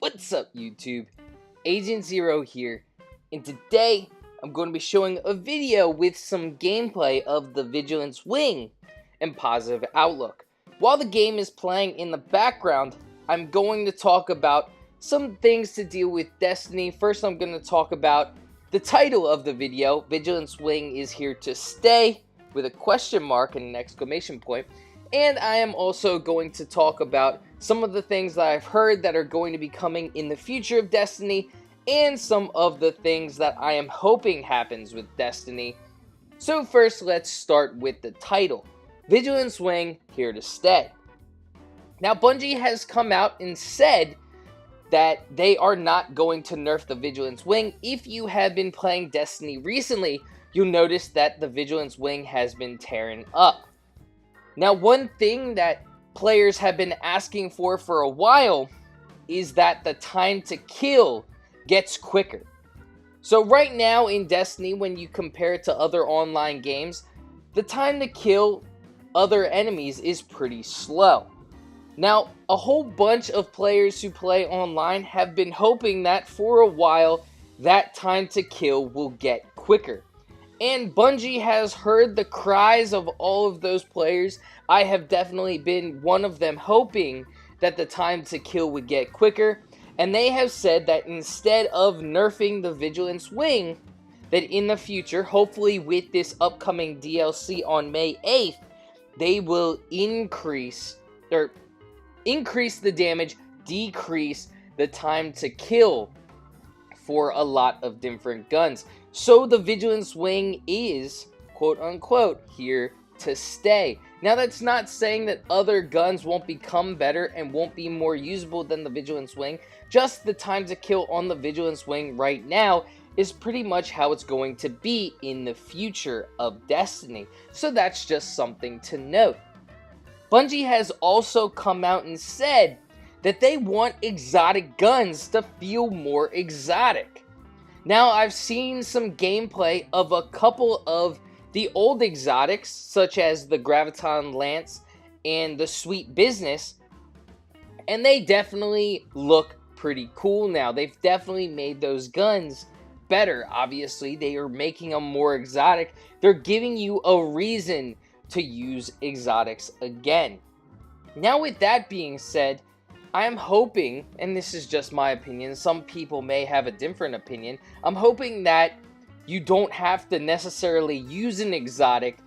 What's up, YouTube? Agent Zero here, and today I'm going to be showing a video with some gameplay of the Vigilance Wing and positive outlook. While the game is playing in the background, I'm going to talk about some things to deal with Destiny. First, I'm going to talk about the title of the video, Vigilance Wing is here to stay, with a question mark and an exclamation point. And I am also going to talk about some of the things that I've heard that are going to be coming in the future of Destiny, and some of the things that I am hoping happens with Destiny. So first, let's start with the title. Vigilance Wing, here to stay. Now, Bungie has come out and said that they are not going to nerf the Vigilance Wing. If you have been playing Destiny recently, you'll notice that the Vigilance Wing has been tearing up. Now, one thing that players have been asking for a while is that the time to kill gets quicker. So right now in Destiny, when you compare it to other online games, the time to kill other enemies is pretty slow. Now, a whole bunch of players who play online have been hoping that for a while, that time to kill will get quicker. And Bungie has heard the cries of all of those players. I have definitely been one of them, hoping that the time to kill would get quicker. And they have said that instead of nerfing the Vigilance Wing, that in the future, hopefully with this upcoming DLC on May 8th, they will increase the damage, decrease the time to kill for a lot of different guns. So the Vigilance Wing is, quote unquote, here to stay. Now, that's not saying that other guns won't become better and won't be more usable than the Vigilance Wing. Just the time to kill on the Vigilance Wing right now is pretty much how it's going to be in the future of Destiny. So that's just something to note. Bungie has also come out and said that they want exotic guns to feel more exotic. Now, I've seen some gameplay of a couple of the old exotics, such as the Graviton Lance and the Sweet Business, and they definitely look pretty cool now. They've definitely made those guns better. Obviously, they are making them more exotic. They're giving you a reason to use exotics again. Now, with that being said, I am hoping, and this is just my opinion, some people may have a different opinion, I'm hoping that you don't have to necessarily use an exotic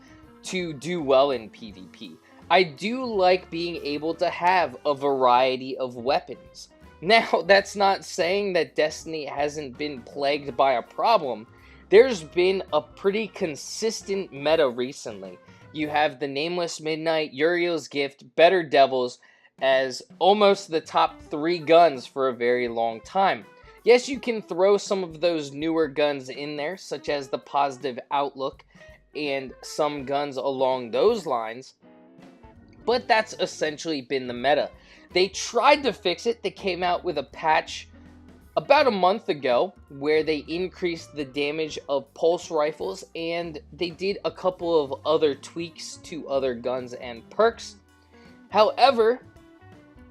to do well in PvP. I do like being able to have a variety of weapons. Now, that's not saying that Destiny hasn't been plagued by a problem. There's been a pretty consistent meta recently. You have the Nameless Midnight, Uriel's Gift, Better Devils as almost the top 3 guns for a very long time. Yes, you can throw some of those newer guns in there, such as the Positive Outlook and some guns along those lines, but that's essentially been the meta. They tried to fix it. They came out with a patch about a month ago where they increased the damage of pulse rifles, and they did a couple of other tweaks to other guns and perks. However,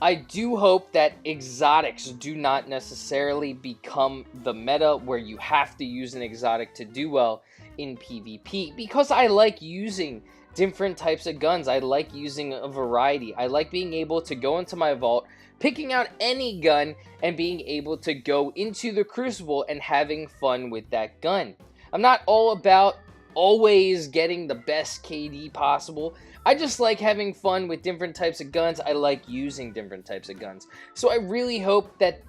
I do hope that exotics do not necessarily become the meta where you have to use an exotic to do well in PvP, because I like using different types of guns. I like using a variety. I like being able to go into my vault, picking out any gun, and being able to go into the Crucible and having fun with that gun. I'm not all about always getting the best KD possible. I just like having fun with different types of guns. I like using different types of guns. So I really hope that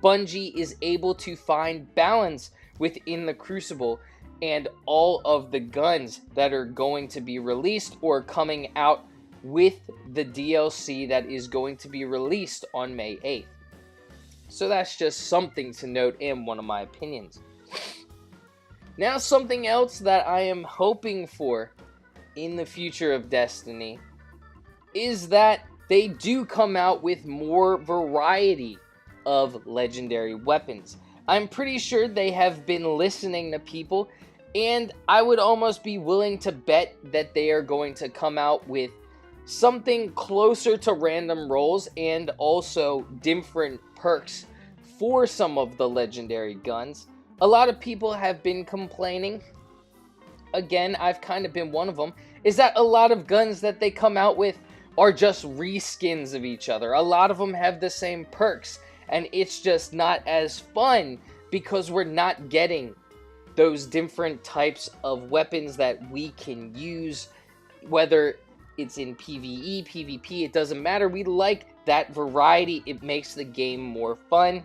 Bungie is able to find balance within the Crucible and all of the guns that are going to be released or coming out with the DLC that is going to be released on May 8th. So that's just something to note and one of my opinions. Now, something else that I am hoping for in the future of Destiny is that they do come out with more variety of legendary weapons. I'm pretty sure they have been listening to people, and I would almost be willing to bet that they are going to come out with something closer to random rolls and also different perks for some of the legendary guns. A lot of people have been complaining, again, I've kind of been one of them, is that a lot of guns that they come out with are just reskins of each other. A lot of them have the same perks, and it's just not as fun because we're not getting those different types of weapons that we can use, whether it's in PvE, PvP, it doesn't matter. We like that variety. It makes the game more fun.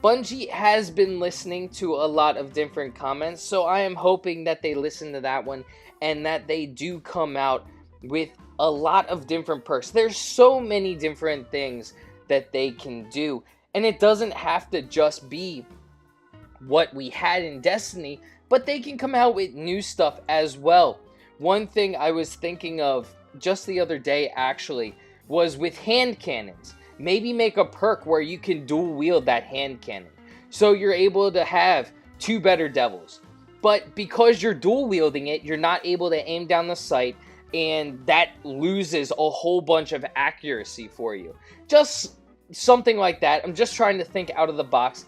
Bungie has been listening to a lot of different comments, so I am hoping that they listen to that one and that they do come out with a lot of different perks. There's so many different things that they can do, and it doesn't have to just be what we had in Destiny, but they can come out with new stuff as well. One thing I was thinking of just the other day, actually, was with hand cannons. Maybe make a perk where you can dual wield that hand cannon. So you're able to have 2 better devils. But because you're dual wielding it, you're not able to aim down the sight, and that loses a whole bunch of accuracy for you. Just something like that. I'm just trying to think out of the box.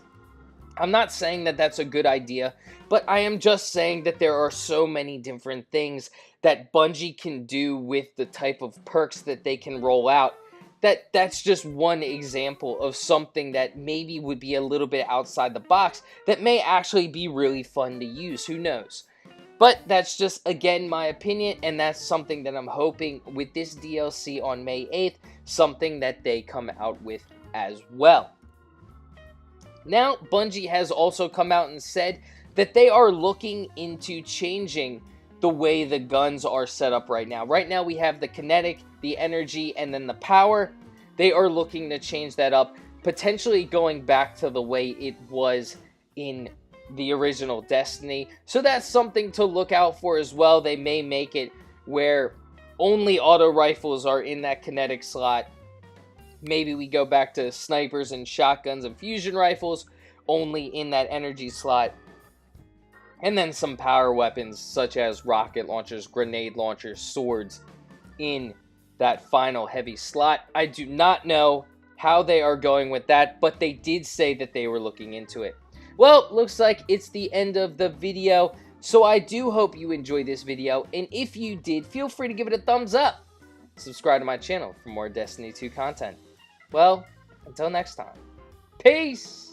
I'm not saying that that's a good idea, but I am just saying that there are so many different things that Bungie can do with the type of perks that they can roll out. That's just one example of something that maybe would be a little bit outside the box that may actually be really fun to use. Who knows? But that's just, again, my opinion, and that's something that I'm hoping with this DLC on May 8th, something that they come out with as well. Now, Bungie has also come out and said that they are looking into changing the way the guns are set up right now. Right now we have the kinetic, the energy, and then the power. They are looking to change that up, potentially going back to the way it was in the original Destiny. So that's something to look out for as well. They may make it where only auto rifles are in that kinetic slot. Maybe we go back to snipers and shotguns and fusion rifles only in that energy slot. And then some power weapons such as rocket launchers, grenade launchers, swords in that final heavy slot. I do not know how they are going with that, but they did say that they were looking into it. Well, looks like it's the end of the video, so I do hope you enjoyed this video, and if you did, feel free to give it a thumbs up. Subscribe to my channel for more Destiny 2 content. Well, until next time, peace!